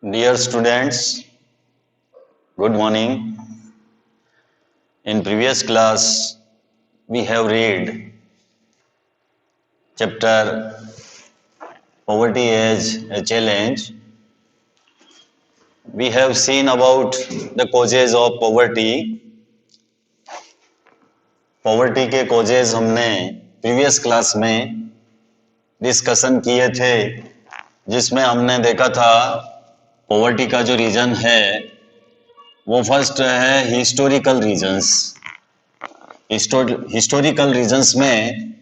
Dear students, good morning. In previous class, we have read chapter Poverty as a Challenge. We have seen about the causes of poverty. Poverty के causes हमने previous class में discussion किए थे, जिसमें हमने देखा था poverty का जो रीजन है वो फर्स्ट है हिस्टोरिकल रीजंस। हिस्टोरिकल रीजंस में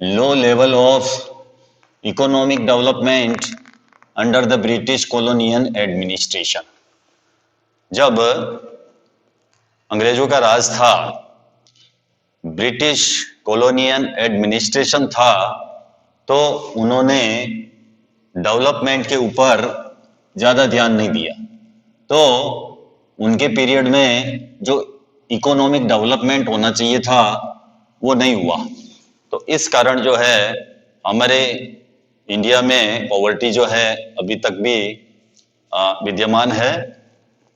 low level of economic development under the British colonial administration. जब अंग्रेजों का राज था, ब्रिटिश कॉलोनियल एडमिनिस्ट्रेशन था, तो उन्होंने डेवलपमेंट के ऊपर ज़्यादा ध्यान नहीं दिया। तो उनके पीरियड में जो इकोनॉमिक डेवलपमेंट होना चाहिए था वो नहीं हुआ। तो इस कारण जो है हमारे इंडिया में पॉवर्टी जो है अभी तक भी विद्यमान है।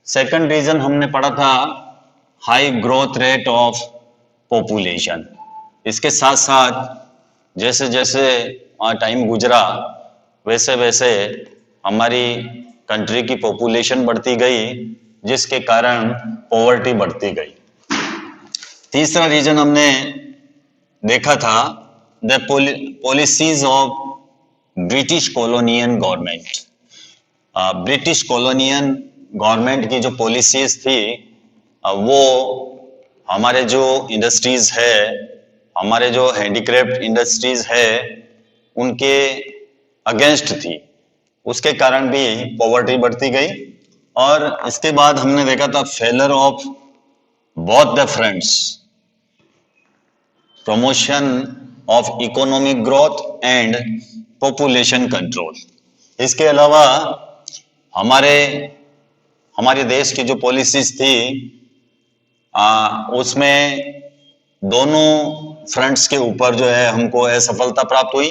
सेकंड रीजन हमने पढ़ा था high growth rate of population. इसके साथ साथ जैसे जैसे टाइम गुजरा वैसे वैसे हमारी कंट्री की पॉपुलेशन बढ़ती गई, जिसके कारण पॉवर्टी बढ़ती गई। तीसरा रीजन हमने देखा था the policies of British colonial government. British colonial government की जो पॉलिसीज थी वो हमारे जो इंडस्ट्रीज है, हमारे जो हैंडीक्राफ्ट इंडस्ट्रीज है, उनके अगेंस्ट थी। उसके कारण भी पॉवर्टी बढ़ती गई। और इसके बाद हमने देखा था failure of both the fronts, promotion of economic growth and population control. इसके अलावा हमारे देश की जो पॉलिसीज थी उसमें दोनों फ्रंट्स के ऊपर जो है हमको असफलता प्राप्त हुई।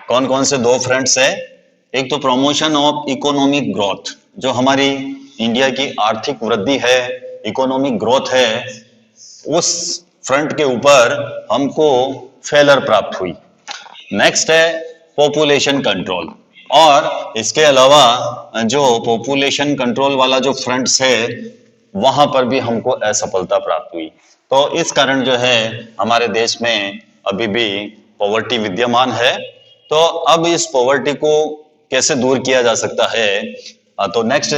कौन कौन से दो फ्रंट्स है? एक तो प्रमोशन ऑफ इकोनॉमिक ग्रोथ, जो हमारी इंडिया की आर्थिक वृद्धि है, इकोनॉमिक ग्रोथ है, उस फ्रंट के ऊपर हमको फेलर प्राप्त हुई। नेक्स्ट है पॉपुलेशन कंट्रोल, और इसके अलावा जो पॉपुलेशन कंट्रोल वाला जो फ्रंट्स है वहां पर भी हमको असफलता प्राप्त हुई। तो इस कारण जो है हमारे देश में अभी भी पॉवर्टी विद्यमान है। तो अब इस पॉवर्टी को कैसे दूर किया जा सकता है? तो नेक्स्ट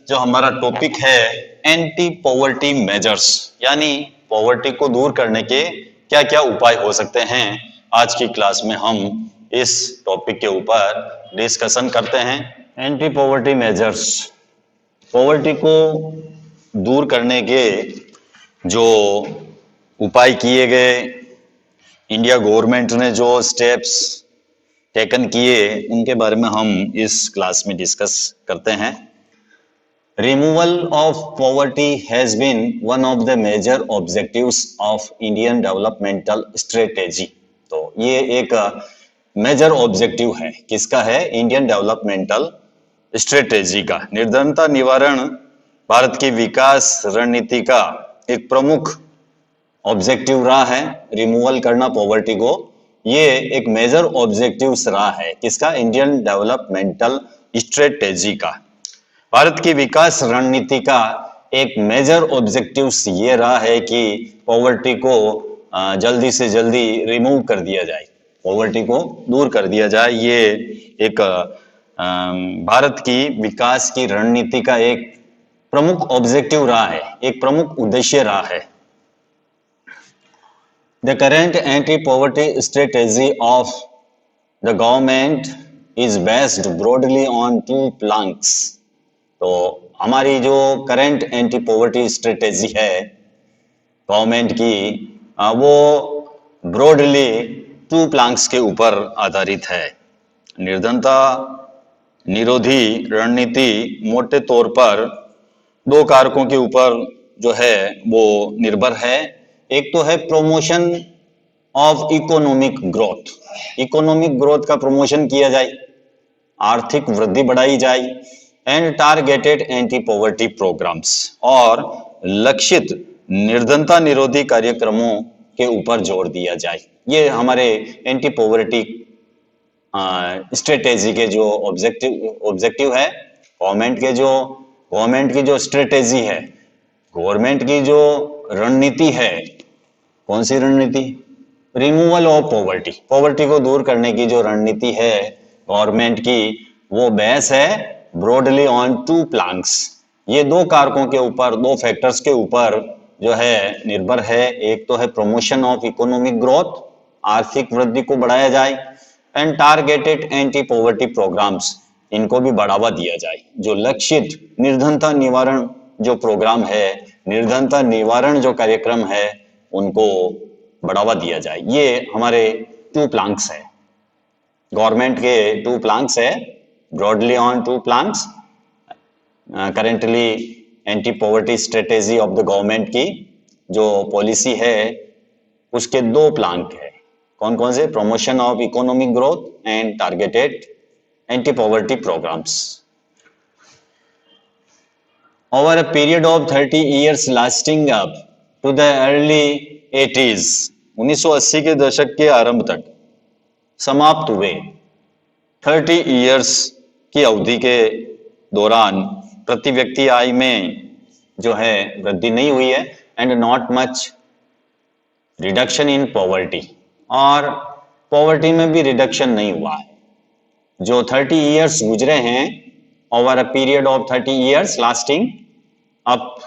जो हमारा टॉपिक है एंटी पॉवर्टी मेजर्स, यानी पॉवर्टी को दूर करने के क्या क्या उपाय हो सकते हैं। आज की क्लास में हम इस टॉपिक के ऊपर डिस्कशन करते हैं। एंटी पॉवर्टी मेजर्स, पॉवर्टी को दूर करने के जो उपाय किए गए, इंडिया गवर्नमेंट ने जो स्टेप्स टेकन किए, उनके बारे में हम इस क्लास में डिस्कस करते हैं। Removal of poverty has been one of the major objectives of Indian developmental strategy. तो ये एक मेजर ऑब्जेक्टिव है, किसका है? इंडियन डेवलपमेंटल स्ट्रेटेजी का। निर्धनता निवारण भारत की विकास रणनीति का एक प्रमुख ऑब्जेक्टिव रहा है, रिमूवल करना पॉवर्टी को। ये एक मेजर ऑब्जेक्टिव रहा है, किसका? इंडियन डेवलपमेंटल स्ट्रेटेजी का। भारत की विकास रणनीति का एक मेजर ऑब्जेक्टिव ये रहा है कि पॉवर्टी को जल्दी से जल्दी रिमूव कर दिया जाए, पॉवर्टी को दूर कर दिया जाए। ये एक भारत की विकास की रणनीति का एक प्रमुख ऑब्जेक्टिव रहा है, एक प्रमुख उद्देश्य रहा है। The current anti-poverty strategy of the government is based broadly on two planks. तो हमारी जो करंट एंटी पॉवर्टी स्ट्रेटेजी है गवर्नमेंट की, वो ब्रॉडली टू प्लांक्स के ऊपर आधारित है। निर्धनता निरोधी रणनीति मोटे तौर पर दो कारकों के ऊपर जो है वो निर्भर है। एक तो है promotion of economic growth, economic growth का प्रमोशन किया जाए, आर्थिक वृद्धि बढ़ाई जाए, and targeted anti poverty programmes, और लक्षित निर्धनता निरोधी कार्यक्रमों के ऊपर जोर दिया जाए। ये हमारे एंटी पॉवर्टी स्ट्रेटेजी के जो ऑब्जेक्टिव है, गवर्नमेंट की जो स्ट्रेटेजी है, गवर्नमेंट की जो रणनीति है, कौन सी रणनीति? रिमूवल ऑफ पॉवर्टी, पॉवर्टी को दूर करने की जो रणनीति है गवर्नमेंट की, वो बेस है ब्रॉडली ऑन टू प्लांक्स। ये दो कारकों के ऊपर, दो फैक्टर्स के ऊपर जो है निर्भर है। एक तो है प्रमोशन ऑफ इकोनॉमिक ग्रोथ, आर्थिक वृद्धि को बढ़ाया जाए, and targeted anti poverty programmes, इनको भी बढ़ावा दिया जाए। जो लक्षित निर्धनता निवारण जो प्रोग्राम है, निर्धनता निवारण जो कार्यक्रम है, उनको बढ़ावा दिया जाए। ये हमारे टू प्लांक्स है, गवर्नमेंट के टू प्लांक्स है, broadly on two planks. Currently anti poverty strategy of the government की जो पॉलिसी है, उसके दो प्लांक है। कौन कौन से? Promotion of economic growth and targeted anti poverty programmes. Over a period of 30 years lasting up to the early 80s, 1980 के दशक के आरंभ तक समाप्त हुए 30 years की अवधि के दौरान प्रति व्यक्ति आय में जो है वृद्धि नहीं हुई है, and not much reduction in poverty, और पॉवर्टी में भी रिडक्शन नहीं हुआ है। जो 30 years गुजरे हैं, over a period of 30 years lasting up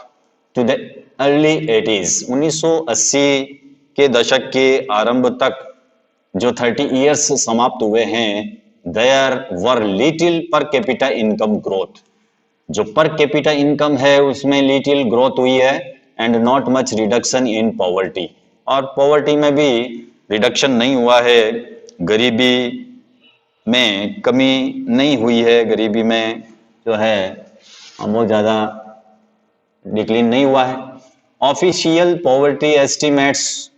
to the early 80s, 1980 के दशक के आरंभ तक जो 30 years समाप्त हुए हैं, there were little per capita income growth, जो पर कैपिटा इनकम है उसमें लिटिल ग्रोथ हुई है, and not much reduction in poverty, और पॉवर्टी में भी रिडक्शन नहीं हुआ है, गरीबी में कमी नहीं हुई है, गरीबी में जो है बहुत ज़्यादा डिक्लीन नहीं हुआ है। Official poverty estimates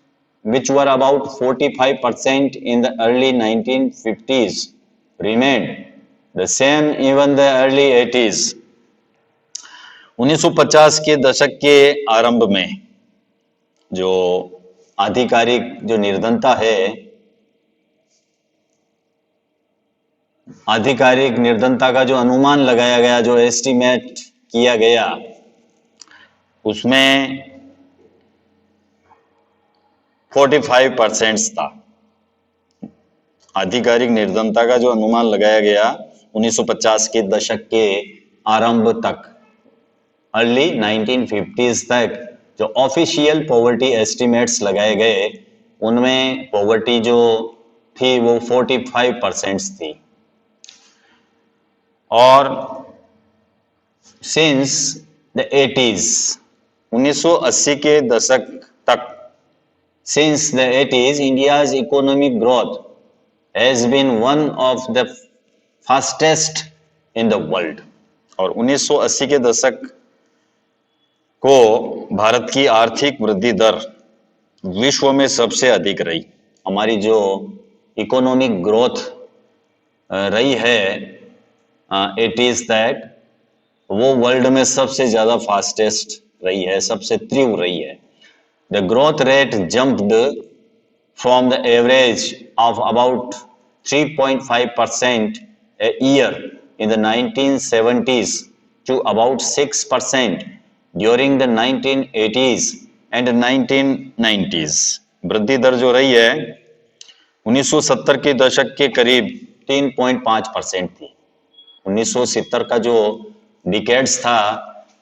which were about 45% in the early 1950s remained the same even the early 80s। 1950 के दशक के आरंभ में जो आधिकारिक जो निर्धनता है, आधिकारिक निर्धनता का जो अनुमान लगाया गया, जो एस्टिमेट किया गया, उसमें 45% था। आधिकारिक निर्धनता का जो अनुमान लगाया गया 1950 के दशक के आरंभ तक, अर्ली 1950s तक जो ऑफिशियल पॉवर्टी एस्टिमेट्स लगाए गए, उनमें पॉवर्टी जो थी वो 45% थी। और सिंस द 80s, 1980 के दशक तक, since the 80s, India's economic growth has been one of the fastest in the world। और 1980 के दशक को भारत की आर्थिक वृद्धि दर विश्व में सबसे अधिक रही। हमारी जो इकोनॉमिक ग्रोथ रही है 80s तक, वो वर्ल्ड में सबसे ज़्यादा फास्टेस्ट रही है, सबसे तीव्र रही है। The growth rate jumped from the average of about 3.5% a year in the 1970s to about 6% during the 1980s and 1990s। वृद्धि दर जो रही है 1970 के दशक के करीब 3.5% थी। 1970 का जो डिकेड्स था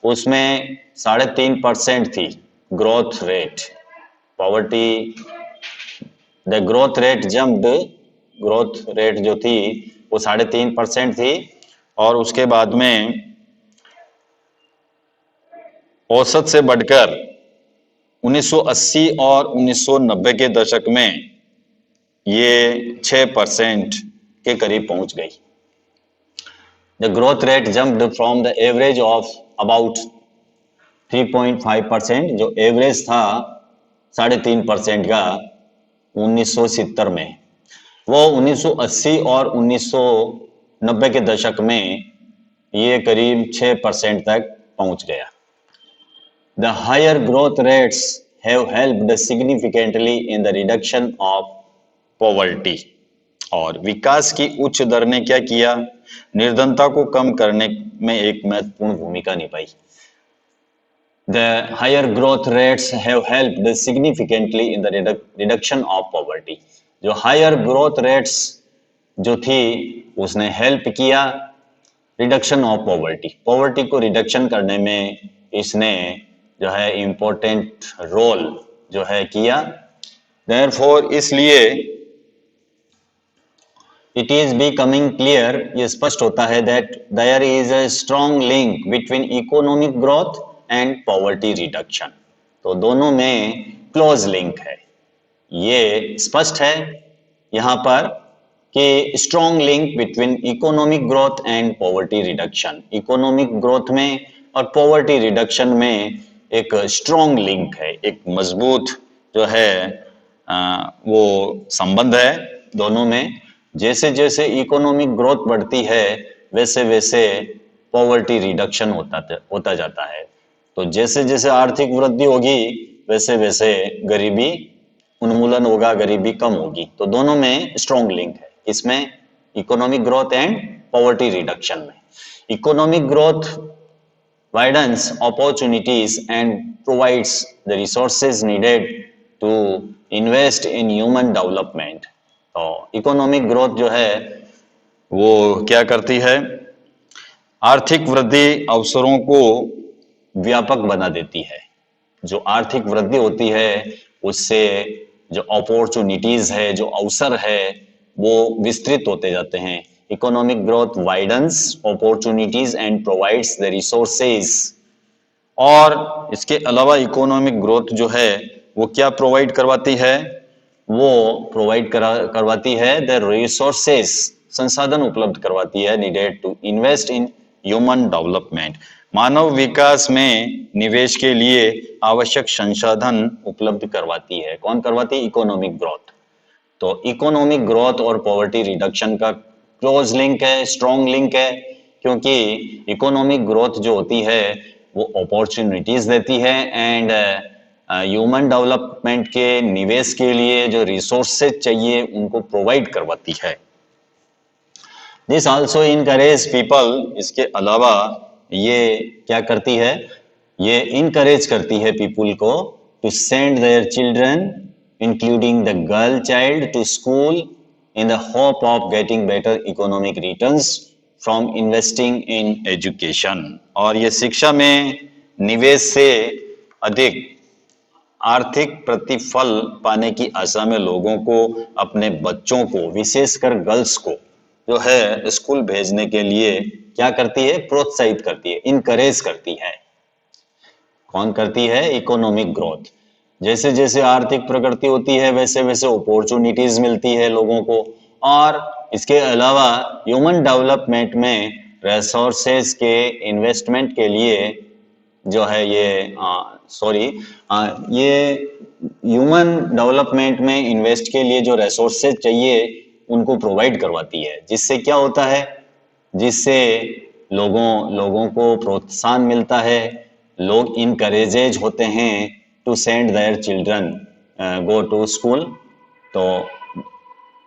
उसमें 3.5% थी growth rate. Poverty, the growth rate jumped, growth rate जो थी वो 3.5% थी, और उसके बाद में औसत से बढ़कर 1980 और 1990 के दशक में ये 6% के करीब पहुंच गई। The growth rate jumped from the average of about 3.5%, जो एवरेज था 3.5% का 1970 में, वो 1980 और 1990 के दशक में ये करीब 6% तक पहुंच गया। The higher growth rates have helped significantly in the reduction of poverty. और विकास की उच्च दर ने क्या किया, निर्धनता को कम करने में एक महत्वपूर्ण भूमिका निभाई। The higher growth rates have helped significantly in the reduction of poverty. जो higher growth rates जो थी उसने हेल्प किया रिडक्शन ऑफ पॉवर्टी, पॉवर्टी को रिडक्शन करने में इसने जो है इम्पोर्टेंट रोल जो है किया। देयरफॉर इसलिए इट इज बिकमिंग क्लियर, ये स्पष्ट होता है that there is a strong link between economic growth and poverty reduction. तो दोनों में क्लोज लिंक है, ये स्पष्ट है यहाँ पर कि strong link between economic growth and poverty reduction, economic growth में और पॉवर्टी रिडक्शन में एक स्ट्रॉन्ग लिंक है, एक मजबूत जो है वो संबंध है दोनों में। जैसे जैसे इकोनॉमिक ग्रोथ बढ़ती है वैसे वैसे पॉवर्टी रिडक्शन होता जाता है। तो जैसे जैसे आर्थिक वृद्धि होगी वैसे वैसे गरीबी उन्मूलन होगा, गरीबी कम होगी। तो दोनों में स्ट्रॉन्ग लिंक है इसमें, economic growth and poverty reduction में। Economic growth widens opportunities and provides the resources needed to invest in human development। तो इकोनॉमिक ग्रोथ जो है वो क्या करती है, आर्थिक वृद्धि अवसरों को व्यापक बना देती है। जो आर्थिक वृद्धि होती है उससे जो अपॉर्चुनिटीज है, जो अवसर है वो विस्तृत होते जाते हैं। Economic growth widens opportunities and provides the resources. और इसके अलावा इकोनॉमिक ग्रोथ जो है वो क्या प्रोवाइड करवाती है, वो प्रोवाइड करवाती है द रिसोर्सेज, संसाधन उपलब्ध करवाती है needed to invest in human development, मानव विकास में निवेश के लिए आवश्यक संसाधन उपलब्ध करवाती है। कौन करवाती है, इकोनॉमिक ग्रोथ। तो इकोनॉमिक ग्रोथ और पॉवर्टी रिडक्शन का क्लोज लिंक है, स्ट्रॉन्ग लिंक है, क्योंकि इकोनॉमिक ग्रोथ जो होती है वो अपॉर्चुनिटीज देती है एंड ह्यूमन डेवलपमेंट के निवेश के लिए जो रिसोर्सेज चाहिए उनको प्रोवाइड करवाती है। दिस आल्सो इनकरेज पीपल, इसके अलावा ये क्या करती है, ये इनकरेज करती है पीपल को to send their children including the girl child to school in the hope of getting better economic returns from investing in education. और ये शिक्षा में निवेश से अधिक आर्थिक प्रतिफल पाने की आशा में लोगों को अपने बच्चों को, विशेषकर गर्ल्स को जो है स्कूल भेजने के लिए क्या करती है, प्रोत्साहित करती है, इनकरेज करती है। कौन करती है, इकोनॉमिक ग्रोथ। जैसे जैसे आर्थिक प्रगति होती है वैसे वैसे अपॉर्चुनिटीज मिलती है लोगों को। और इसके अलावा ह्यूमन डेवलपमेंट में रिसोर्सेज के इन्वेस्टमेंट के लिए जो है ये ये ह्यूमन डेवलपमेंट में इन्वेस्ट के लिए जो रिसोर्सेज चाहिए उनको प्रोवाइड करवाती है। जिससे क्या होता है, जिससे लोगों को प्रोत्साहन मिलता है, लोग इनकरेजेज होते हैं to send their children go to school. तो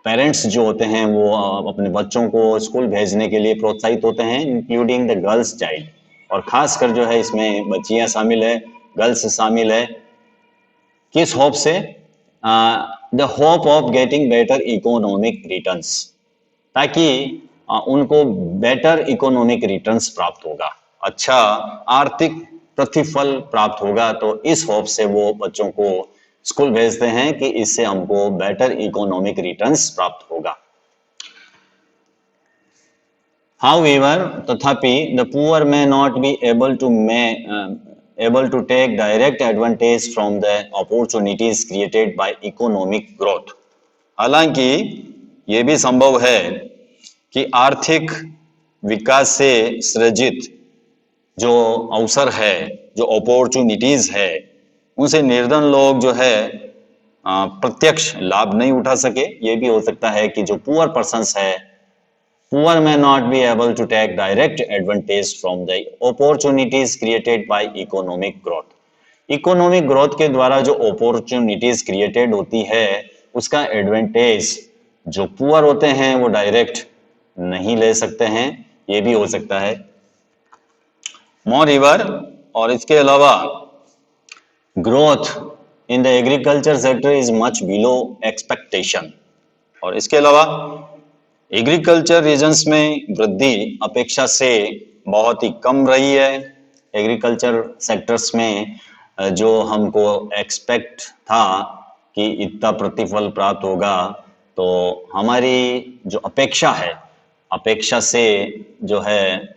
पेरेंट्स जो होते हैं वो अपने बच्चों को स्कूल भेजने के लिए प्रोत्साहित होते हैं, इंक्लूडिंग द गर्ल्स चाइल्ड। और खासकर जो है इसमें बच्चियां शामिल है, गर्ल्स शामिल है। किस होप से, the hope of getting better economic returns, ताकि उनको बेटर इकोनॉमिक रिटर्न्स प्राप्त होगा, अच्छा आर्थिक प्रतिफल प्राप्त होगा। तो इस होप से वो बच्चों को स्कूल भेजते हैं कि इससे हमको बेटर इकोनॉमिक रिटर्न्स प्राप्त होगा। However, तथापि the poor may not be able to take direct advantage from the opportunities created by economic growth। हालांकि ये भी संभव है कि आर्थिक विकास से सृजित जो अवसर है, जो अपॉर्चुनिटीज है, उनसे निर्धन लोग जो है प्रत्यक्ष लाभ नहीं उठा सके। ये भी हो सकता है कि जो पुअर पर्सन्स है Poor may not be able to take direct advantage from the opportunities created by economic growth. Economic growth के द्वारा जो अपॉर्चुनिटीज क्रिएटेड होती है उसका एडवांटेज जो पुअर होते हैं वो डायरेक्ट नहीं ले सकते हैं, ये भी हो सकता है। मोर रिवर, और इसके अलावा growth in the agriculture sector is much below expectation, और इसके अलावा एग्रीकल्चर रीजन्स में वृद्धि अपेक्षा से बहुत ही कम रही है। एग्रीकल्चर सेक्टर्स में जो हमको एक्सपेक्ट था कि इतना प्रतिफल प्राप्त होगा, तो हमारी जो अपेक्षा है, अपेक्षा से जो है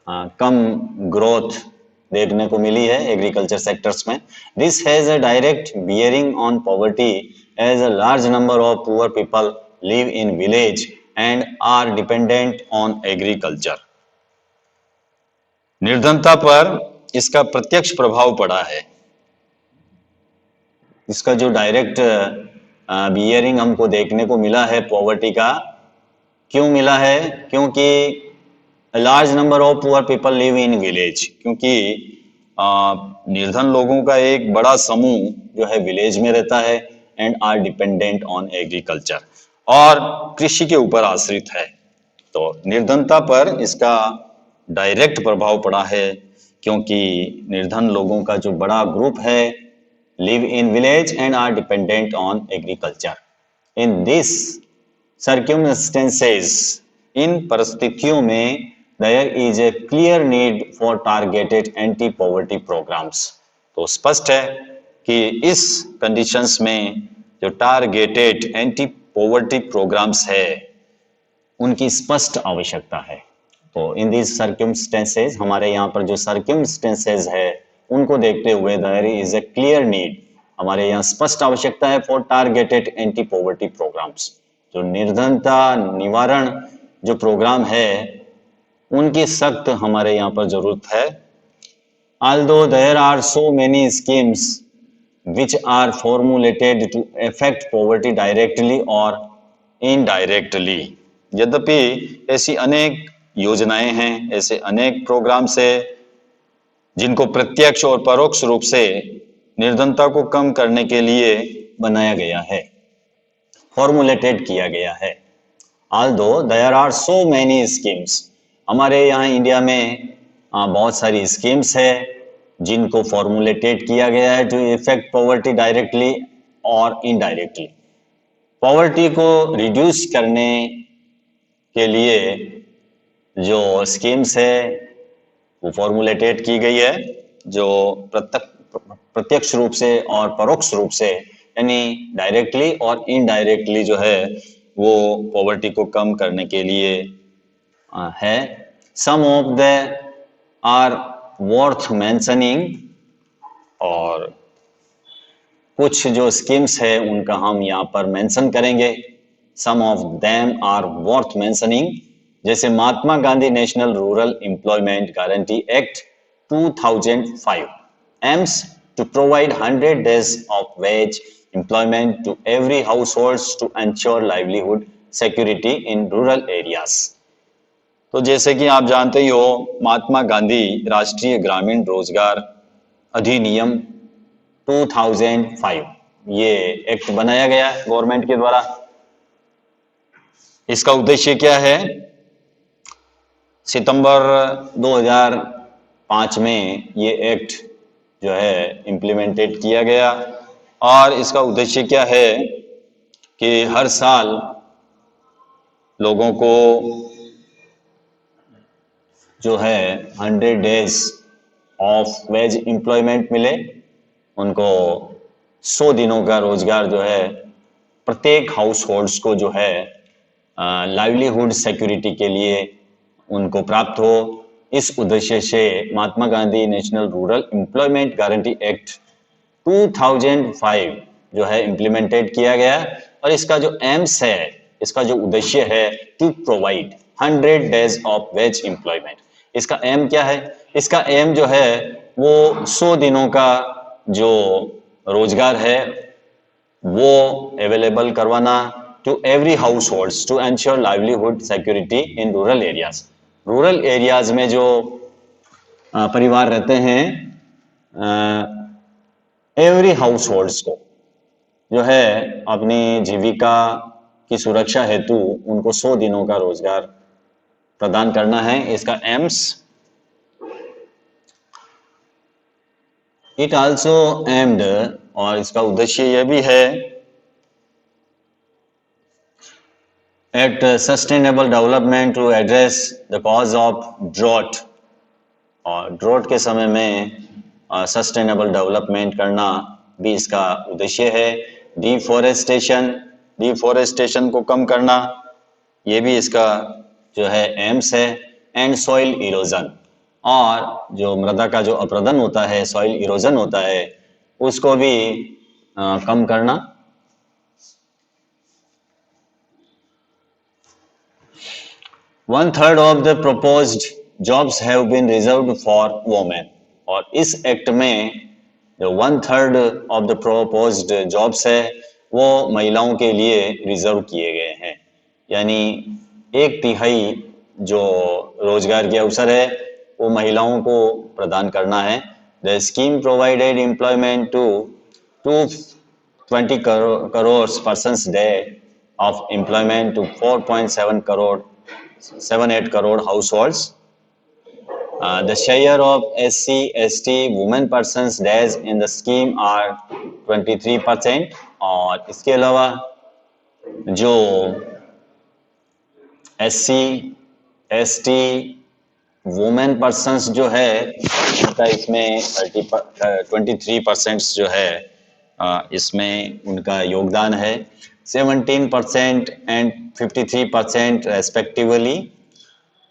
कम ग्रोथ देखने को मिली है एग्रीकल्चर सेक्टर्स में। This has a direct bearing on poverty as a large number of poor people live in village and are dependent on agriculture. निर्धनता पर इसका प्रत्यक्ष प्रभाव पड़ा है। इसका जो डायरेक्ट बियरिंग हमको देखने को मिला है पॉवर्टी का, क्यों मिला है? क्योंकि large number of poor people live in village, क्योंकि निर्धन लोगों का एक बड़ा समूह जो है विलेज में रहता है and are dependent on agriculture, और कृषि के ऊपर आश्रित है। तो निर्धनता पर इसका डायरेक्ट प्रभाव पड़ा है, क्योंकि निर्धन लोगों का जो बड़ा ग्रुप है live in village and are dependent on agriculture. In this circumstances, इन परिस्थितियों में there is a clear need for targeted anti poverty programs। तो स्पष्ट है कि इस कंडीशंस में जो टारगेटेड एंटी पॉवर्टी प्रोग्राम्स है उनकी स्पष्ट आवश्यकता है। तो इन दिस सर्क्यूमस्टेंसेज, हमारे यहाँ पर जो सर्क्यूमस्टेंसेज है उनको देखते हुए there is a clear need, हमारे यहाँ स्पष्ट आवश्यकता है for targeted anti poverty programmes. जो निर्धनता निवारण जो प्रोग्राम है उनकी सख्त हमारे यहाँ पर जरूरत है। although there are so many schemes which are formulated to affect poverty directly or indirectly, यद्यपि ऐसी अनेक योजनाएं हैं, ऐसे अनेक प्रोग्राम्स है जिनको प्रत्यक्ष और परोक्ष रूप से निर्धनता को कम करने के लिए बनाया गया है, फॉर्मुलेटेड किया गया है। although there are so many schemes, हमारे यहाँ इंडिया में बहुत सारी स्कीम्स है जिनको फॉर्मुलेटेड किया गया है टू इफेक्ट पॉवर्टी डायरेक्टली और इनडायरेक्टली। पॉवर्टी को रिड्यूस करने के लिए जो स्कीम्स है वो फॉर्मुलेटेड की गई है, जो प्रत्यक्ष रूप से और परोक्ष रूप से यानी डायरेक्टली और इनडायरेक्टली जो है वो पॉवर्टी को कम करने के लिए है। Some of the are worth mentioning, और कुछ जो स्कीम्स है उनका हम यहाँ पर मेंशन करेंगे। Some of them are worth mentioning, जैसे Mahatma Gandhi national rural employment guarantee act 2005 aims to provide 100 days of wage employment to every households to ensure livelihood security in rural areas। तो जैसे कि आप जानते ही हो, महात्मा गांधी राष्ट्रीय ग्रामीण रोजगार अधिनियम 2005 ये एक्ट बनाया गया गवर्नमेंट के द्वारा। इसका उद्देश्य क्या है? सितंबर 2005 में ये एक्ट जो है इम्प्लीमेंटेड किया गया, और इसका उद्देश्य क्या है कि हर साल लोगों को जो है 100 डेज ऑफ वेज एम्प्लॉयमेंट मिले, उनको 100 दिनों का रोजगार जो है प्रत्येक हाउस होल्ड्स को जो है लाइवलीहुड सिक्योरिटी के लिए उनको प्राप्त हो। इस उद्देश्य से Mahatma Gandhi national rural employment guarantee act 2005 जो है इम्प्लीमेंटेड किया गया, और इसका जो एम्स है, इसका जो उद्देश्य है to provide 100 days of wage employment. इसका एम क्या है? इसका एम जो है वो 100 दिनों का जो रोजगार है वो अवेलेबल करवाना to every households to ensure livelihood security in rural areas. Rural areas में जो परिवार रहते हैं, एवरी हाउस होल्ड्स को जो है अपनी जीविका की सुरक्षा हेतु उनको 100 दिनों का रोजगार प्रदान करना है, इसका एम्स. इट आल्सो एम्ड, और इसका उद्देश्य यह भी है, at sustainable development to address the cause of drought, और ड्रॉट के समय में सस्टेनेबल डेवलपमेंट करना भी इसका उद्देश्य है. डिफॉरेस्टेशन को कम करना, ये भी इसका जो है एम्स है. एंड सॉइल इरोजन, और जो मृदा का जो अपरदन होता है, सॉइल इरोजन होता है, उसको भी कम करना. One third of the proposed jobs have been reserved for women, और इस एक्ट में जो 1/3 ऑफ द प्रोपोज्ड जॉब्स है वो महिलाओं के लिए रिजर्व किए गए हैं, यानी 1/3 जो रोजगार के अवसर है वो महिलाओं को प्रदान करना है. The scheme provided employment to 220 crore persons day of employment to 4.78 crore households. The share of SC, ST women persons days in the scheme are 23%, और इसके अलावा जो SC, ST वुमेन पर्सन्स जो है उनका इसमें 23% जो है इसमें उनका योगदान है. 17% and 53% respectively.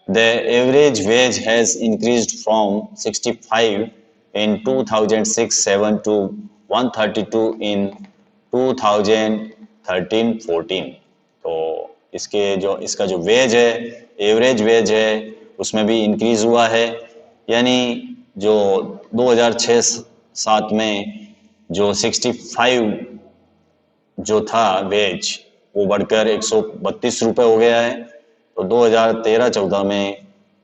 The average wage has increased from 65 in 2006-07 to 132 in 2013-14. तो इसका जो वेज है, एवरेज वेज है, उसमें भी इंक्रीज हुआ है, यानी जो 2006-07 में जो 65 जो था वेज वो बढ़कर 132 रुपये हो गया है. तो 2013-14 में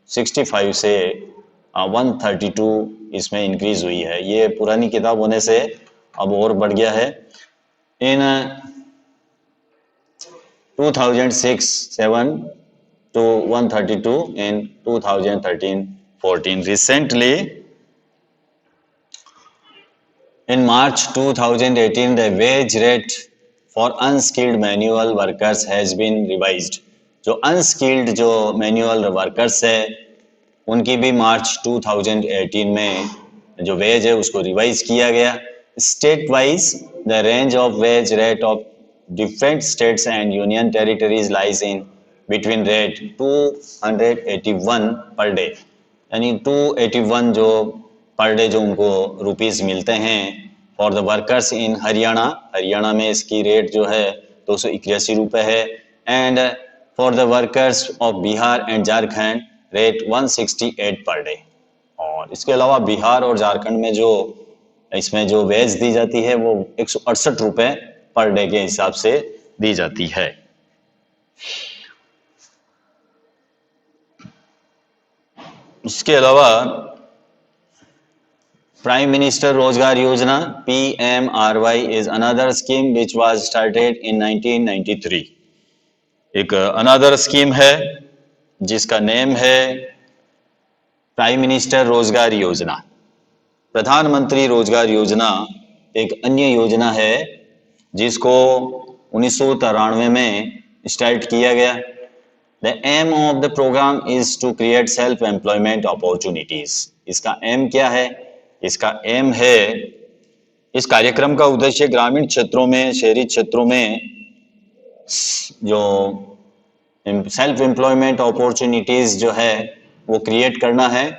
65 से 132 इसमें इंक्रीज हुई है. ये पुरानी किताब होने से अब और बढ़ गया है. इन 2006-07 to 132 in 2013-14. Recently, in March 2018, the wage rate for unskilled manual workers has been revised. जो अनस्किल्ड जो मैनुअल वर्कर्स है उनकी भी मार्च 2018 में जो वेज है उसको रिवाइज किया गया. State wise the range of wage rate of different states and union territories lies in between rate 281 per day, यानी 281 जो पर डे जो उनको रुपीस मिलते हैं for the workers in Haryana में इसकी रेट जो है 281 रुपये है. And for the workers of Bihar and Jharkhand rate 168 per day. और इसके अलावा बिहार और झारखंड में जो इसमें जो वेज दी जाती है वो 168 रुपये पर डे के हिसाब से दी जाती है. इसके अलावा प्राइम मिनिस्टर रोजगार योजना PMRY is another scheme which was started in 1993. एक अनदर स्कीम है जिसका नेम है प्राइम मिनिस्टर रोजगार योजना. प्रधानमंत्री रोजगार योजना एक अन्य योजना है जिसको 1993 में स्टार्ट किया गया. The aim of the program is to create self-employment opportunities. इसका एम क्या है? इसका एम है, इस कार्यक्रम का उद्देश्य ग्रामीण क्षेत्रों में, शहरी क्षेत्रों में जो सेल्फ एम्प्लॉयमेंट अपॉर्चुनिटीज जो है वो क्रिएट करना है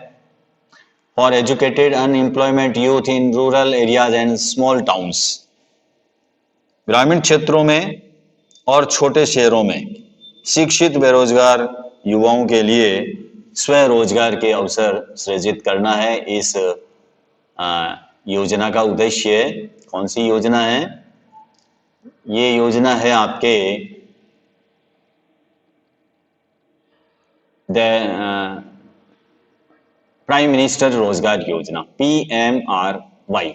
for educated unemployment youth in rural areas and small towns. ग्रामीण क्षेत्रों में और छोटे शहरों में शिक्षित बेरोजगार युवाओं के लिए स्वरोजगार के अवसर सृजित करना है. इस योजना का उद्देश्य कौन सी योजना है? ये योजना है आपके प्राइम मिनिस्टर रोजगार योजना PMRY,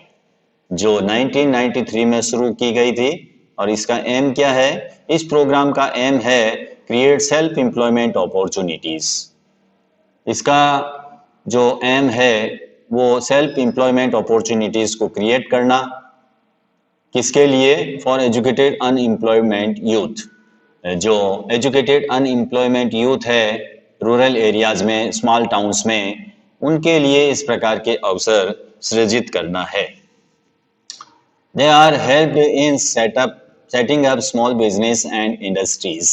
जो 1993 में शुरू की गई थी। और इसका एम क्या है? इस प्रोग्राम का एम है क्रिएट सेल्फ एम्प्लॉयमेंट अपॉर्चुनिटीज। इसका जो एम है वो सेल्फ एम्प्लॉयमेंट अपॉर्चुनिटीज को क्रिएट करना। किसके लिए? For educated unemployment youth. जो एजुकेटेड अनएम्प्लॉयमेंट यूथ है रूरल एरियाज में, स्मॉल टाउन्स में, उनके लिए इस प्रकार के अवसर सृजित करना है। They are helped in setting up small business and industries.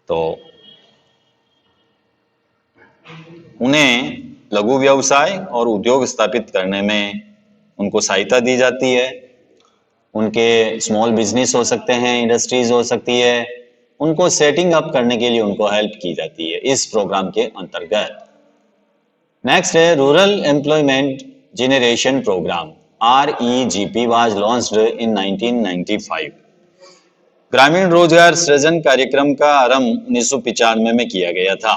तो उन्हें लघु व्यवसाय और उद्योग स्थापित करने में उनको सहायता दी जाती है। उनके स्मॉल बिजनेस हो सकते हैं, इंडस्ट्रीज हो सकती है, उनको सेटिंग अप करने के लिए उनको हेल्प की जाती है इस प्रोग्राम के अंतर्गत। नेक्स्ट है rural employment generation programme, REGP was launched in 1995. ग्रामीण रोजगार सृजन कार्यक्रम का आरंभ 1995 में किया गया था।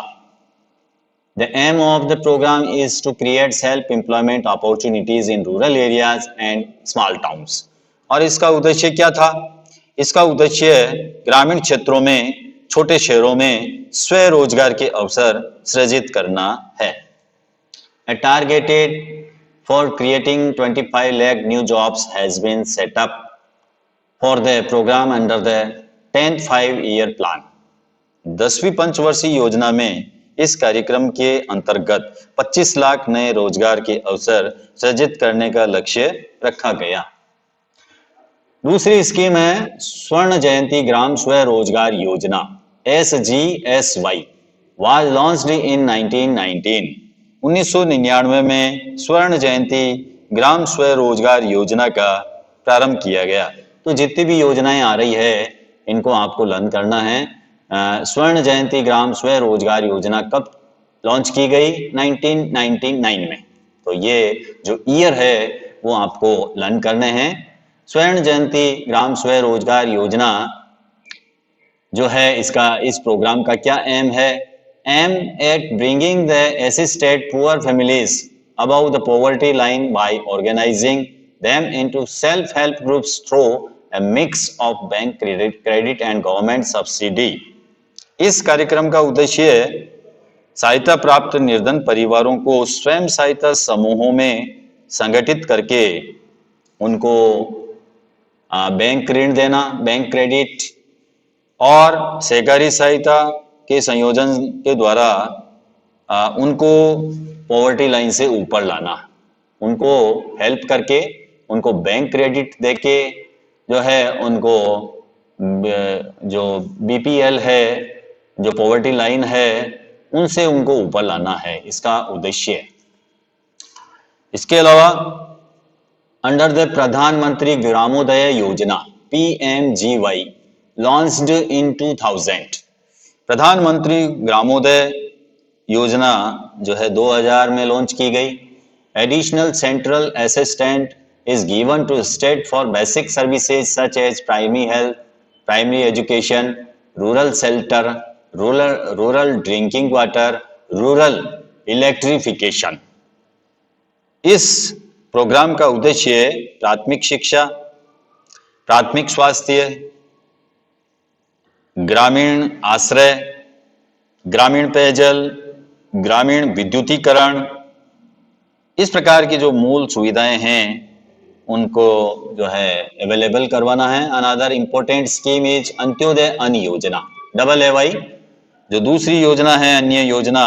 The aim of the program is to create self-employment opportunities in rural areas and small towns. और इसका उद्देश्य क्या था? इसका उद्देश्य ग्रामीण क्षेत्रों में, छोटे शहरों में स्वरोजगार के अवसर सृजित करना है। A targeted for creating 25 lakh new jobs has been set up for the program under the 10th 5-year plan. 10वीं पंचवर्षीय योजना में इस कार्यक्रम के अंतर्गत 25 लाख नए रोजगार के अवसर सृजित करने का लक्ष्य रखा गया। दूसरी स्कीम है स्वर्ण जयंती ग्राम स्वरोजगार योजना, SGSY, was launched in 1919. 1999 में स्वर्ण जयंती ग्राम स्वरोजगार योजना का प्रारंभ किया गया। तो जितनी भी योजनाएं आ रही है इनको आपको लर्न करना है। स्वर्ण जयंती ग्राम स्वरोजगार योजना कब लॉन्च की गई? 1999 में। तो ये जो ईयर है वो आपको लर्न करने हैं। स्वर्ण जयंती ग्राम स्वरोजगार योजना जो है, इसका इस प्रोग्राम का क्या एम है? Aim at bringing the assisted poor families above the poverty line by organizing them into self-help groups through a mix of bank credit and government subsidy. इस कार्यक्रम का उद्देश्य सहायता प्राप्त निर्धन परिवारों को स्वयं सहायता समूहों में संगठित करके उनको बैंक ऋण देना, बैंक क्रेडिट और सहकारी सहायता के संयोजन के द्वारा उनको पॉवर्टी लाइन से ऊपर लाना, उनको हेल्प करके, उनको बैंक क्रेडिट देके जो है उनको जो BPL है, जो पॉवर्टी लाइन है, उनसे उनको ऊपर लाना है, इसका उद्देश्य। इसके अलावा अंडर द प्रधानमंत्री ग्रामोदय योजना PMGY लॉन्च्ड इन 2000। प्रधानमंत्री ग्रामोदय योजना जो है 2000 में लॉन्च की गई। Additional central assistant is given to state for basic services such as primary health, primary education, rural shelter, rural drinking water, rural electrification. इस प्रोग्राम का उद्देश्य प्राथमिक शिक्षा, प्राथमिक स्वास्थ्य, ग्रामीण आश्रय, ग्रामीण पेयजल, ग्रामीण विद्युतीकरण, इस प्रकार की जो मूल सुविधाएं हैं उनको जो है अवेलेबल करवाना है। Another important scheme is Antyodaya अन्न योजना, AAY। जो दूसरी योजना है अन्य योजना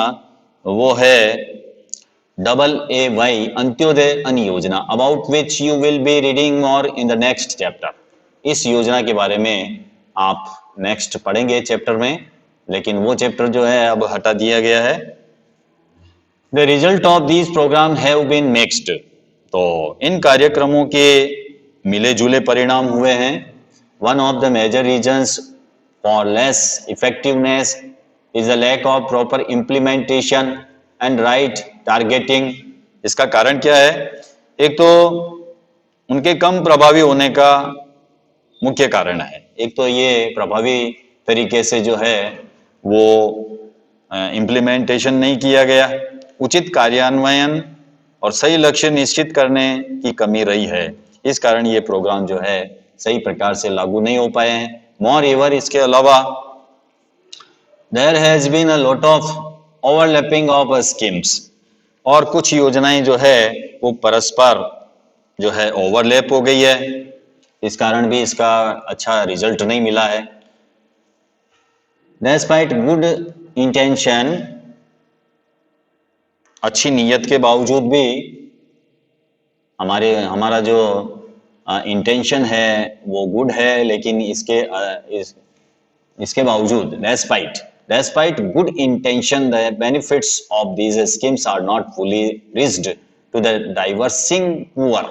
वो है AAY, अंत्योदय अन्न योजना, about which you will be reading more in the next chapter. इस योजना के बारे में आप नेक्स्ट पढ़ेंगे चैप्टर में, लेकिन वो चैप्टर जो है अब हटा दिया गया है। The result of this programme have been mixed. तो इन कार्यक्रमों के मिले जुले परिणाम हुए हैं। One of the major reasons for less effectiveness is the lack of proper implementation and right targeting. इसका कारण क्या है? एक तो उनके कम प्रभावी होने का मुख्य कारण है। एक तो ये प्रभावी तरीके से जो है वो इम्प्लीमेंटेशन नहीं किया गया, उचित कार्यान्वयन और सही लक्ष्य निश्चित करने की कमी रही है। इस कारण ये प्रोग्राम जो है सही प्रकार से लागू नहीं हो पाए हैं। मोर एवर इसके अलावा there has been a lot of overlapping of schemes, और कुछ योजनाएं जो है वो परस्पर जो है ओवरलैप हो गई है, इस कारण भी इसका अच्छा रिजल्ट नहीं मिला है। डिस्पाइट गुड इंटेंशन, अच्छी नीयत के बावजूद भी हमारा जो इंटेंशन है वो गुड है, लेकिन इसके बावजूद despite good intention, the benefits of these schemes are not fully reached to the diversing poor।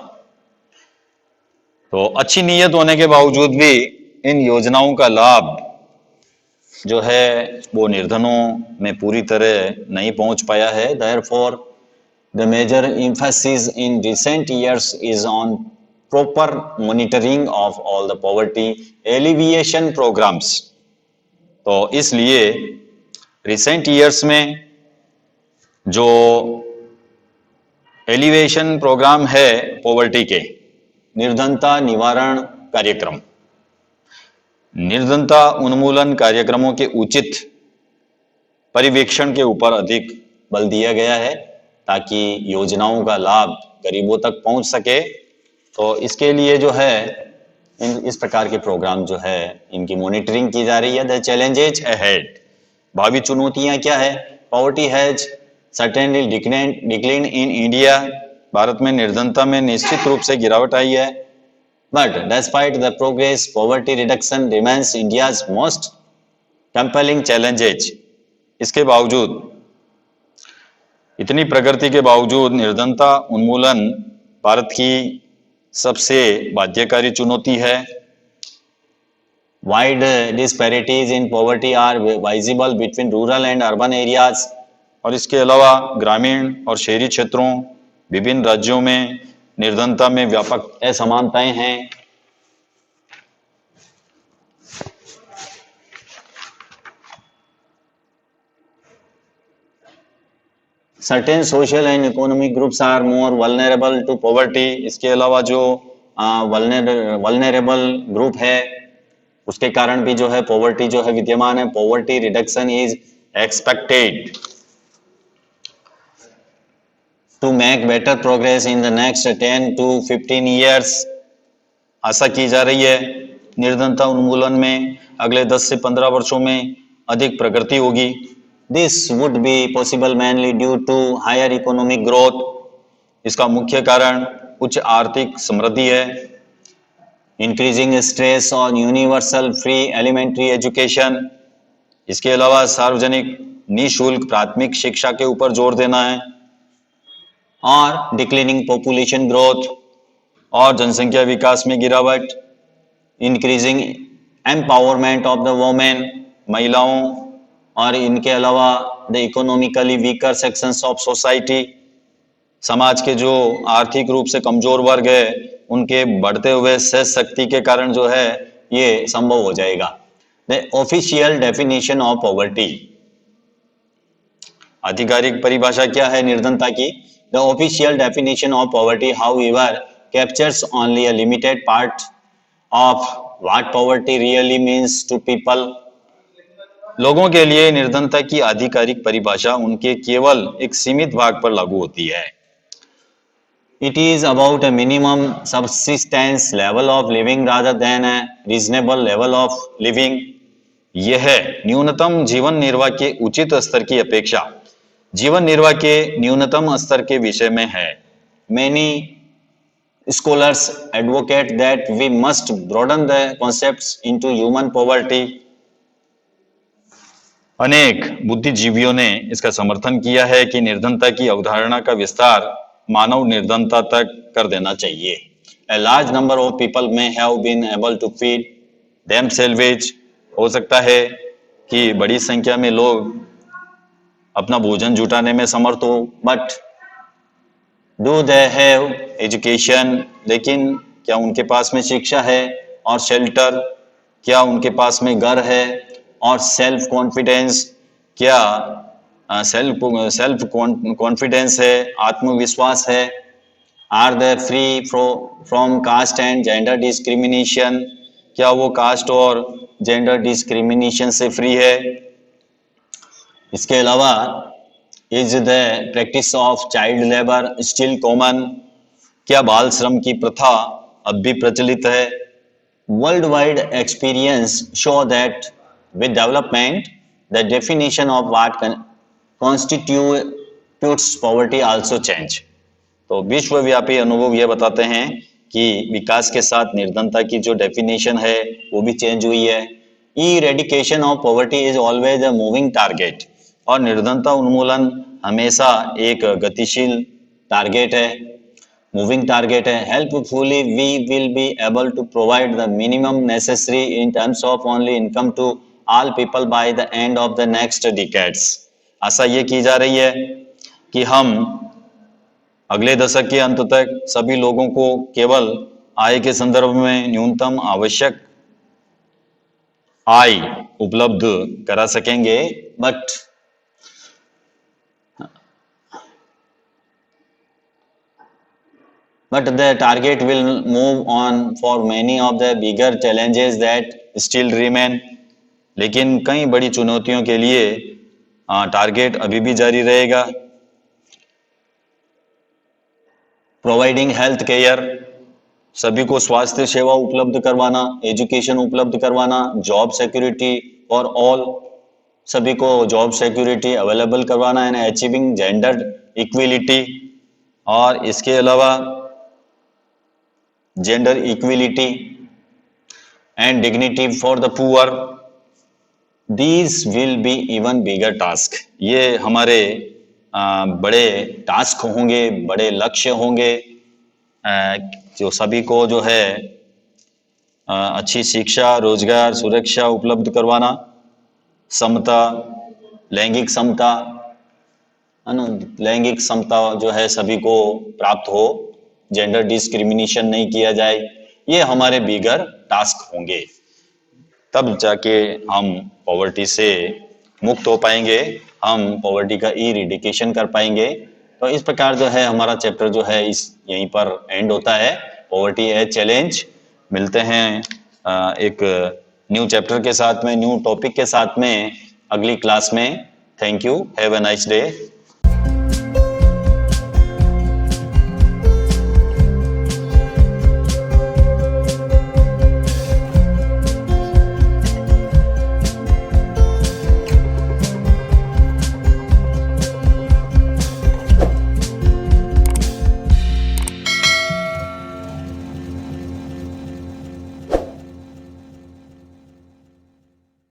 तो अच्छी नीयत होने के बावजूद भी इन योजनाओं का लाभ जो है वो निर्धनों में पूरी तरह नहीं पहुंच पाया है। Therefore, the major emphasis in recent years is on proper monitoring of all the poverty alleviation programs। तो इसलिए रिसेंट ईयर्स में जो एलिवेशन प्रोग्राम है पॉवर्टी के, निर्धनता निवारण कार्यक्रम, निर्धनता उन्मूलन कार्यक्रमों के उचित परिवेक्षण के ऊपर अधिक बल दिया गया है ताकि योजनाओं का लाभ गरीबों तक पहुंच सके। तो इसके लिए जो है इस प्रकार के प्रोग्राम जो है इनकी मॉनिटरिंग की जा रही है। द चैलेंजेज अहेड, भावी चुनौतियां क्या है? Poverty has certainly decline in India, Bharat में निर्धनता में निश्चित रूप से गिरावट आई है। But despite the progress, poverty reduction remains India's most compelling challenges. इसके बावजूद, इतनी प्रगति के बावजूद निर्धनता उन्मूलन भारत की सबसे बाध्यकारी चुनौती है। Wide disparities in poverty are visible between rural and urban areas, और इसके अलावा ग्रामीण और शहरी क्षेत्रों, विभिन्न राज्यों में निर्धनता में व्यापक असमानताएं हैं। Certain social and economic groups are more vulnerable to poverty. इसके अलावा जो वल्नरेबल ग्रुप है उसके कारण भी जो है पॉवर्टी जो है विद्यमान है। Poverty reduction is expected to make better progress in the next 10 to 15 years. आशा की जा रही है निर्धनता उन्मूलन में अगले 10 से 15 वर्षों में अधिक प्रगति होगी। This would be possible mainly due to higher economic growth. इसका मुख्य कारण उच्च आर्थिक समृद्धि है। Increasing stress on universal free elementary education, इसके अलावा सार्वजनिक निःशुल्क प्राथमिक शिक्षा के ऊपर जोर देना है। और डिक्लाइनिंग पॉपुलेशन ग्रोथ, और जनसंख्या विकास में गिरावट। Increasing empowerment of the women, महिलाओं, और इनके अलावा the economically weaker sections of society, समाज के जो आर्थिक रूप से कमजोर वर्ग है उनके बढ़ते हुए सहज शक्ति के कारण जो है ये संभव हो जाएगा। The official definition of poverty, आधिकारिक परिभाषा क्या है निर्धनता की? The official definition of poverty however captures only a limited part of what poverty really means to people. लोगों के लिए निर्धनता की आधिकारिक परिभाषा उनके केवल एक सीमित भाग पर लागू होती है। It is about a minimum subsistence level of living rather than a reasonable level of living। यह न्यूनतम जीवन निर्वाह के उचित स्तर की अपेक्षा जीवन निर्वाह के न्यूनतम स्तर के विषय में है। Many scholars advocate that we must broaden the concepts into human poverty। अनेक बुद्धिजीवियों ने इसका समर्थन किया है कि निर्धनता की अवधारणा का विस्तार मानव निर्धनता तक कर देना चाहिए। A large number of people may have been able to feed themselves। हो सकता है कि बड़ी संख्या में लोग अपना भोजन जुटाने में समर्थ हो। But do they have education, लेकिन क्या उनके पास में शिक्षा है? और शेल्टर, क्या उनके पास में घर है? और सेल्फ कॉन्फिडेंस, क्या सेल्फ कॉन्फिडेंस है, आत्मविश्वास है। Are they free from caste and gender discrimination, क्या वो कास्ट और जेंडर डिस्क्रिमिनेशन से फ्री है। इसके अलावा is the practice of child labour still common, क्या बाल श्रम की प्रथा अब भी प्रचलित है। World wide experience show that with development the definition of what constitutes poverty also change. तो विश्वव्यापी अनुभव यह बताते हैं कि विकास के साथ निर्धनता की जो डेफिनेशन है वो भी चेंज हुई है। Eradication of poverty is always a moving target, और निर्धनता उन्मूलन हमेशा एक गतिशील टारगेट है, मूविंग टारगेट है। Helpfully we will be able to provide the minimum necessary in terms of only income to all people by the end of the next decades. आशा ये की जा रही है कि हम अगले दशक के अंत तक सभी लोगों को केवल आय के संदर्भ में न्यूनतम आवश्यक आय उपलब्ध करा सकेंगे, but the target will move on for many of the bigger challenges that still remain। लेकिन कई बड़ी चुनौतियों के लिए टारगेट अभी भी जारी रहेगा। प्रोवाइडिंग हेल्थ केयर, सभी को स्वास्थ्य सेवा उपलब्ध करवाना, एजुकेशन उपलब्ध करवाना, जॉब सिक्योरिटी फॉर ऑल, सभी को जॉब सिक्योरिटी अवेलेबल करवाना, एंड अचीविंग जेंडर इक्विलिटी, और इसके अलावा gender equality and dignity for the poor. These will be even bigger task, ये हमारे बड़े टास्क होंगे, बड़े लक्ष्य होंगे, जो सभी को जो है अच्छी शिक्षा, रोजगार, सुरक्षा उपलब्ध करवाना, समता, लैंगिक समता, है ना, लैंगिक समता जो है सभी को प्राप्त हो, जेंडर डिस्क्रिमिनेशन नहीं किया जाए, ये हमारे बिगर टास्क होंगे। तब जाके हम पॉवर्टी से मुक्त हो पाएंगे, हम पॉवर्टी का इरेडिकेशन कर पाएंगे। तो इस प्रकार जो है हमारा चैप्टर जो है इस यहीं पर एंड होता है, पॉवर्टी एज चैलेंज। मिलते हैं एक न्यू चैप्टर के साथ में, न्यू टॉपिक के साथ में अगली क्लास में। Thank you, have a nice day.